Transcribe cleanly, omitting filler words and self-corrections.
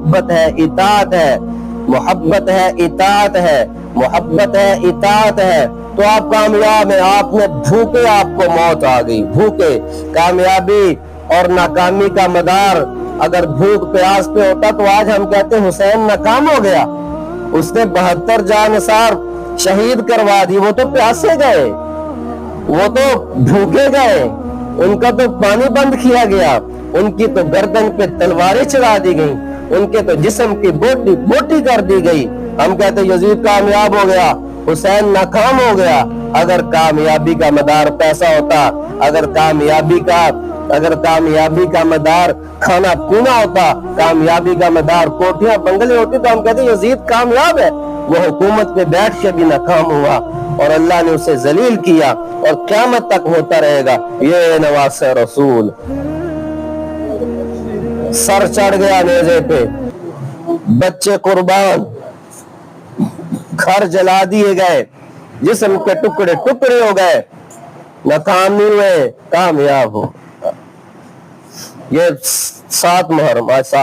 محبت ہے اطاعت ہے، محبت ہے اطاعت ہے، محبت ہے اطاعت ہے، تو آپ کامیاب ہیں۔ آپ نے بھوکے آپ کو موت آ گئی، بھوکے۔ کامیابی اور ناکامی کا مدار اگر بھوک پیاس پہ ہوتا تو آج ہم کہتے حسین ناکام ہو گیا، اس نے 72 جانثار شہید کروا دی، وہ تو پیاسے گئے، وہ تو بھوکے گئے، ان کا تو پانی بند کیا گیا، ان کی تو گردن پہ تلواریں چلا دی گئیں، ان کے تو جسم کی بوٹی بوٹی کر دی گئی۔ ہم کہتے یزید کامیاب ہو گیا، حسین ناکام ہو گیا۔ اگر کامیابی کا مدار پیسہ ہوتا، اگر کامیابی کا مدار کھانا پینا ہوتا، کامیابی کا مدار کوٹھیاں بنگلے ہوتی، تو ہم کہتے یزید کامیاب ہے۔ وہ حکومت پہ بیٹھ کے بھی ناکام ہوا اور اللہ نے اسے ذلیل کیا، اور قیامت تک ہوتا رہے گا۔ یہ نواز رسول سر چڑھ گیا نیزے پہ، بچے قربان، گھر جلا دیے گئے، جسم کے ٹکڑے ٹکڑے ہو گئے، ناکام نہیں ہوئے، کامیاب ہو۔ یہ 7 محرم، آج 7